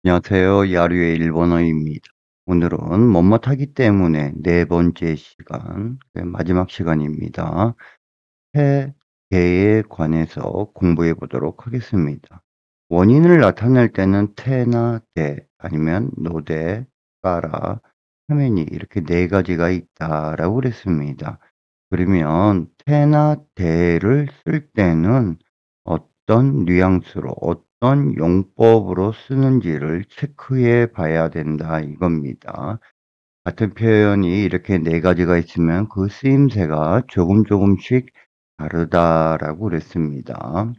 안녕하세요. 야류의 일본어입니다. 오늘은 못하기 때문에 네 번째 시간, 마지막 시간입니다. 태계에 관해서 공부해 보도록 하겠습니다. 원인을 나타낼 때는 태나 대, 아니면 노대, 까라, 화면이 이렇게 네 가지가 있다라고 그랬습니다. 그러면 태나 대를 쓸 때는 어떤 뉘앙스로 어떤 용법으로 쓰는지를 체크해 봐야 된다 이겁니다. 같은 표현이 이렇게 네 가지가 있으면 그 쓰임새가 조금씩 다르다라고 그랬습니다.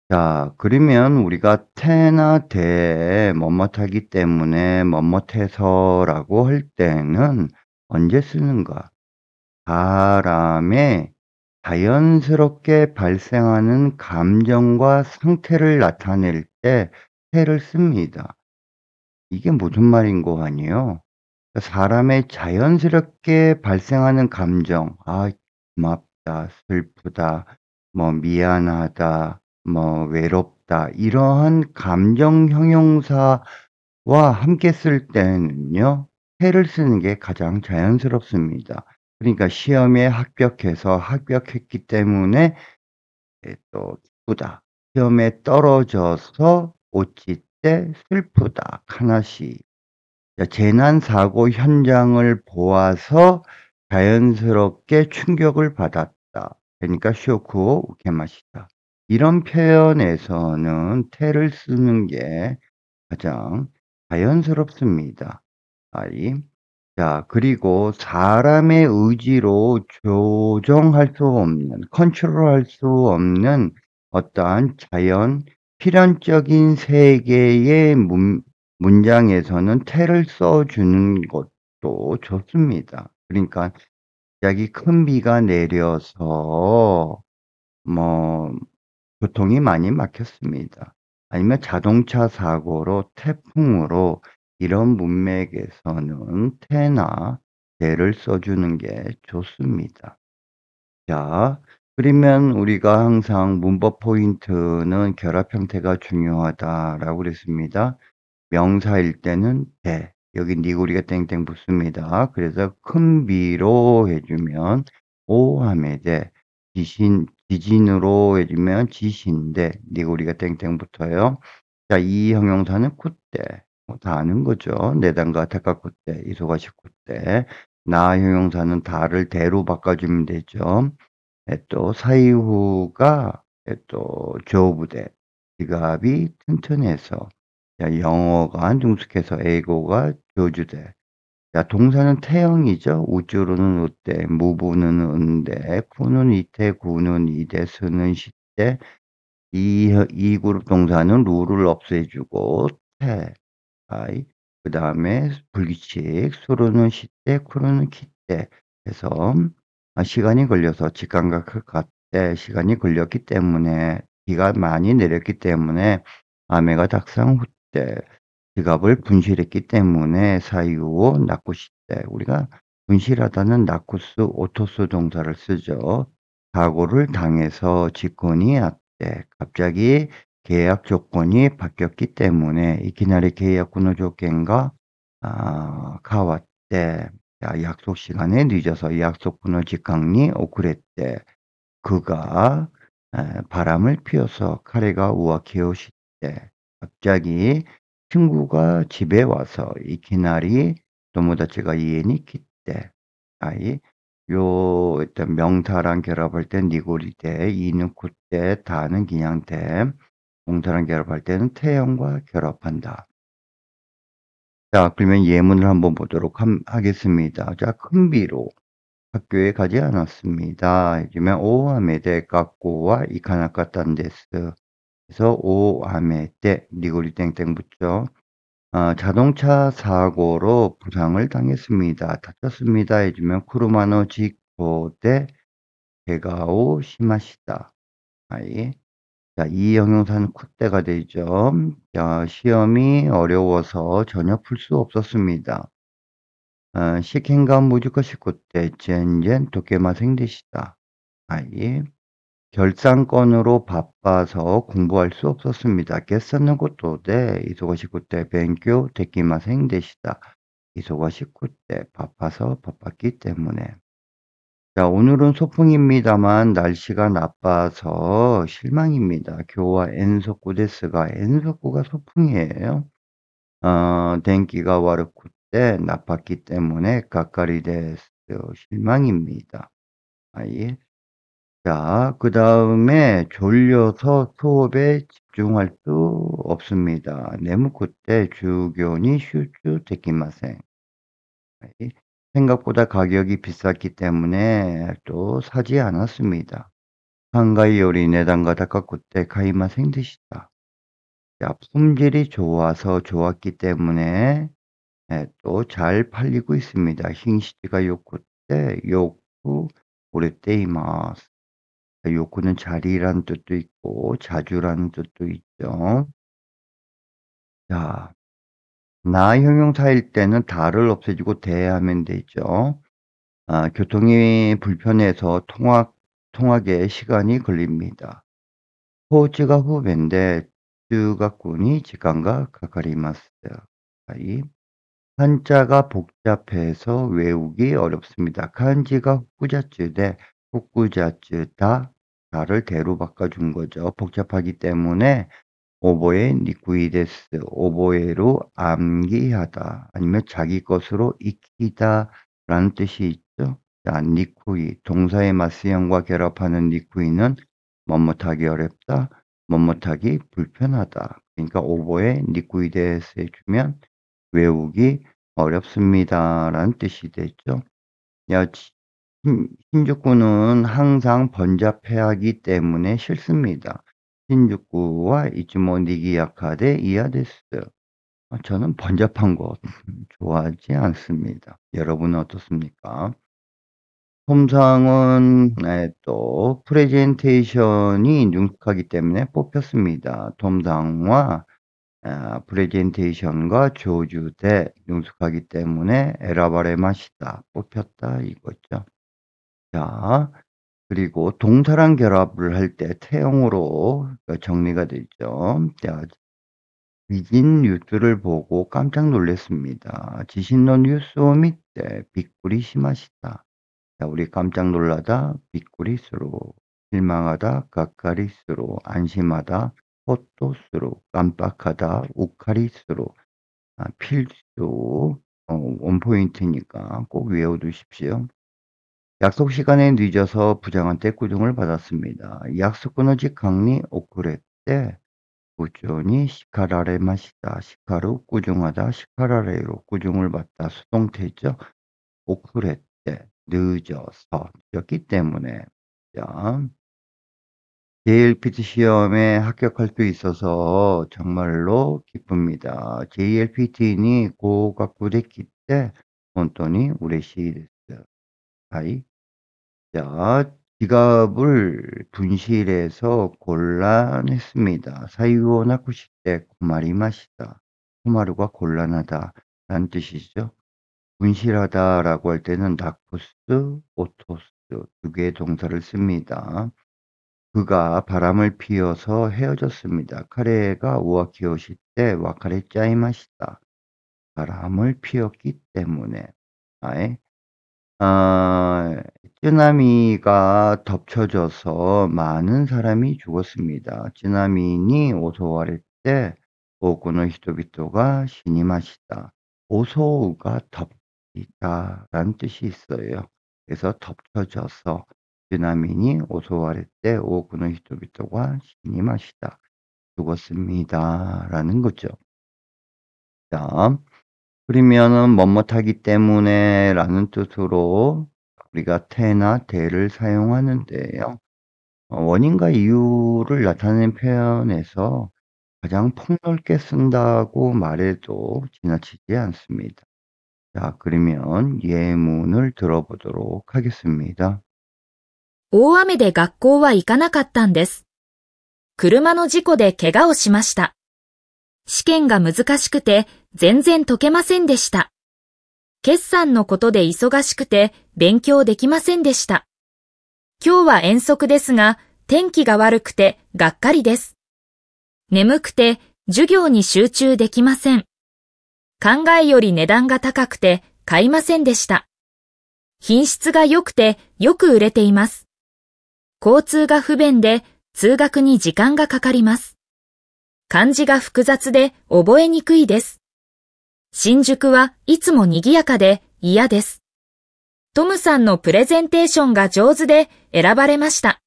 자, 그러면 우리가 태나 대에 뭐뭇하기 때문에 뭐뭇해서라고 할 때는 언제 쓰는가? 사람의 자연스럽게 발생하는 감정과 상태를 나타낼 때 태를 씁니다. 이게 무슨 말인고 하니요. 사람의 자연스럽게 발생하는 감정, 고맙다, 슬프다, 뭐 미안하다, 뭐 외롭다, 이러한 감정 형용사와 함께 쓸 때는요, 태를 쓰는 게 가장 자연스럽습니다. 그러니까 시험에 합격했기 때문에 또 기쁘다. 시험에 떨어져서 오치때 슬프다. 카나시. 재난 사고 현장을 보아서 자연스럽게 충격을 받았다. 그러니까 쇼크오 우케마시다. 이런 표현에서는 태를 쓰는 게 가장 자연스럽습니다. 아이. 자, 그리고 사람의 의지로 조정할 수 없는, 컨트롤할 수 없는 어떠한 자연 필연적인 세계의 문장에서는 태를 써주는 것도 좋습니다. 그러니까 갑자기 큰 비가 내려서 뭐 교통이 많이 막혔습니다. 아니면 자동차 사고로 태풍으로 이런 문맥에서는 태나 대를 써주는 게 좋습니다. 자, 그러면 우리가 항상 문법 포인트는 결합 형태가 중요하다라고 그랬습니다. 명사일 때는 대, 여기 니구리가 땡땡 붙습니다. 그래서 큰 비로 해주면 오함에 대, 지진으로 해주면 지신대, 니구리가 땡땡 붙어요. 자, 이 형용사는 굿대, 다 아는 거죠. 내단과 타카굿대, 이소가시 굿대. 나 형용사는 다를 대로 바꿔주면 되죠. 또 사이후가 또 조부대, 지갑이 튼튼해서. 자, 영어가 능숙해서 에고가 조주대. 자, 동사는 태형이죠. 우주로는 우대, 무부는 은대, 쿠는 이태, 구는 이대, 스는 시대. 이 그룹 동사는 룰을 없애주고 태, 아이. 그 다음에 불규칙, 수로는 시대, 쿠로는 기대 해서 시간이 걸려서 직감각 갔대 시간이 걸렸기 때문에 비가 많이 내렸기 때문에 아메가 닥상 후때 지갑을 분실했기 때문에 사이오 나쿠시때 우리가 분실하다는 나쿠스 오토스 동사를 쓰죠. 사고를 당해서 직권이 왔대 갑자기 계약 조건이 바뀌었기 때문에 이키나리 계약 kun의 조건과 가왔대. 약속 시간에 늦어서 약속 kun의 직강이 오그랬대. 그가 바람을 피워서 카레가 우아키요시대. 갑자기 친구가 집에 와서 이키나리 도모다치가 이해니 기대. 아이. 요 일단 명사랑 결합할 땐 니고리대, 이는 굿대, 다는 그냥대. 동사랑 결합할 때는 태형과 결합한다. 자, 그러면 예문을 한번 보도록 하겠습니다. 자, 큰 비로 학교에 가지 않았습니다. 이러면 오하메데 깎고와 이카나카탄데스. 그래서 오하메데 니고리 땡땡 붙죠. 자동차 사고로 부상을 당했습니다. 다쳤습니다. 해주면 쿠르마노 지코데 개가오 시마시다. 아이. 자, 이 형용사는 콧대가 되죠. 자, 시험이 어려워서 전혀 풀 수 없었습니다. 시켄가 무지코 시코때 젠젠 도케마생 되시다. 아이. 결산건으로 바빠서 공부할 수 없었습니다. 今朝のことで忙しくて勉強できませんでした.忙しくて바빠서 바빴기 때문에. 자, 오늘은 소풍입니다만 날씨가 나빠서 실망입니다. 교와 엔소쿠 데스가 엔소쿠가 소풍이에요. denki가 와르쿠 때 나빴기 때문에 가까리 데스 실망입니다. 아예. 자, 그 다음에 졸려서 수업에 집중할 수 없습니다. 네무쿠 때 주교니 슈츠 데키마센. 생각보다 가격이 비쌌기 때문에 또 사지 않았습니다. 한가이 요리 내단가 다카쿠 때 가이마센 데시다. 자, 품질이 좋아서 좋았기 때문에 또 잘 팔리고 있습니다. 싱시지가 요쿠 때 요쿠 오레테이마스. 요구는 자리라는 뜻도 있고 자주라는 뜻도 있죠. 자, 나 형용사일 때는 다를 없애주고 대하면 되죠. 교통이 불편해서 통학에 시간이 걸립니다. 호지가 후배인데 쯔가 꾼이 지간가 가까리마스요. 한자가 복잡해서 외우기 어렵습니다. 간지가 후쿠자쯔 후쿠자쯔다 다를 대로 바꿔준 거죠. 복잡하기 때문에 오보에 니쿠이데스 오보에로 암기하다 아니면 자기 것으로 익히다 라는 뜻이 있죠. 자, 니쿠이 동사의 마스형과 결합하는 니쿠이는 멋뭇하기 어렵다, 멋뭇하기 불편하다. 그러니까 오보에 니쿠이데스 해주면 외우기 어렵습니다 라는 뜻이 되죠. 야, 신주쿠는 항상 번잡해 하기 때문에 싫습니다. 신주쿠와 이츠모 니기야카데 이하데스. 저는 번잡한 거 좋아하지 않습니다. 여러분은 어떻습니까? 톰상은 또 프레젠테이션이 능숙하기 때문에 뽑혔습니다. 톰상과 프레젠테이션과 조주대 능숙하기 때문에 에라바레마시다 뽑혔다 이거죠. 자, 그리고 동사랑 결합을 할 때 태형으로 정리가 되죠. 자, 비진 뉴스를 보고 깜짝 놀랐습니다. 지신노 뉴스오 밑에 빅구리 심하시다. 자, 우리 깜짝 놀라다 빅구리스로, 실망하다 가까리스로, 안심하다 호토스로, 깜빡하다 우카리스로. 필수 원포인트니까 꼭 외워두십시오. 약속 시간에 늦어서 부장한테 꾸중을 받았습니다. 약속은 직항리 오쿠레때 꾸준히 시카라레마시다. 시카루 꾸중하다. 시카라레로 꾸중을 받다. 수동태죠. 오쿠레때 늦어서 늦었기 때문에. 자, JLPT 시험에 합격할 수 있어서 정말로 기쁩니다. JLPT니 고각부됐기 때 본当に 嬉しいです. 하이. 자, 지갑을 분실해서 곤란했습니다. 사유오 나쿠시 때 고마리마시다. 코마루가 곤란하다 라는 뜻이죠. 분실하다라고 할 때는 나쿠스, 오토스 두 개의 동사를 씁니다. 그가 바람을 피워서 헤어졌습니다. 카레가 우아키오시 때 와카레 짜이마시다. 바람을 피웠기 때문에. 쓰나미가 덮쳐져서 많은 사람이 죽었습니다. 쓰나미니 오소와레 때 오고노 히토비토가 시니마시다. 오소우가 덮이다 라는 뜻이 있어요. 그래서 덮쳐져서 쓰나미니 오소와레 때 오고노 히토비토가 시니마시다. 죽었습니다 라는 거죠. 자, 그러면은 뭐뭇하기 때문에 라는 뜻으로 우리가 태나 대를 사용하는데요. 원인과 이유를 나타내는 표현에서 가장 폭넓게 쓴다고 말해도 지나치지 않습니다. 자, 그러면 예문을 들어보도록 하겠습니다. 大雨で学校は行かなかったんです。車の事故で怪我をしました。試験が難しくて全然解けませんでした。決算のことで忙しくて勉強できませんでした。今日は遠足ですが、天気が悪くてがっかりです。眠くて授業に集中できません。考えより値段が高くて買いませんでした。品質が良くてよく売れています。交通が不便で通学に時間がかかります。漢字が複雑で覚えにくいです。新宿はいつも賑やかで嫌です。トムさんのプレゼンテーションが上手で選ばれました。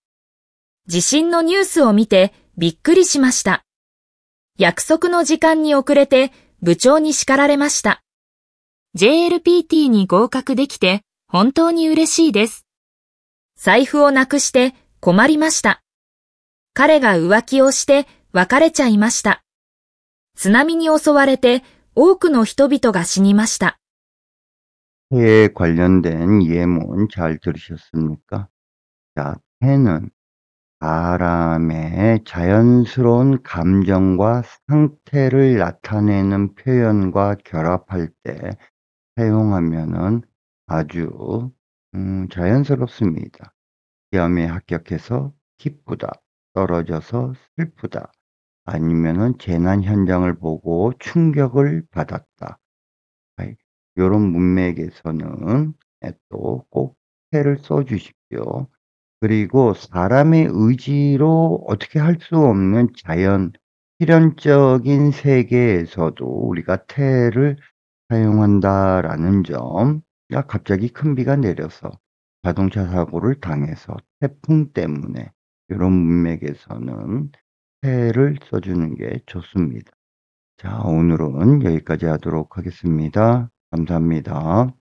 地震のニュースを見てびっくりしました。約束の時間に遅れて部長に叱られました。JLPT に合格できて本当に嬉しいです。財布をなくして困りました。彼が浮気をして別れちゃいました。津波に襲われて多くの人々が死にました。해에 관련된 예문 잘 들으셨습니까? 자, 해는 사람의 자연스러운 감정과 상태를 나타내는 표현과 결합할 때 사용하면은 아주 자연스럽습니다. 시험에 합격해서 기쁘다, 떨어져서 슬프다, 아니면은 재난 현장을 보고 충격을 받았다. 이런 문맥에서는 또 꼭 해를 써주십시오. 그리고 사람의 의지로 어떻게 할 수 없는 자연, 필연적인 세계에서도 우리가 태를 사용한다라는 점. 야, 갑자기 큰 비가 내려서 자동차 사고를 당해서 태풍 때문에 이런 문맥에서는 태를 써주는 게 좋습니다. 자, 오늘은 여기까지 하도록 하겠습니다. 감사합니다.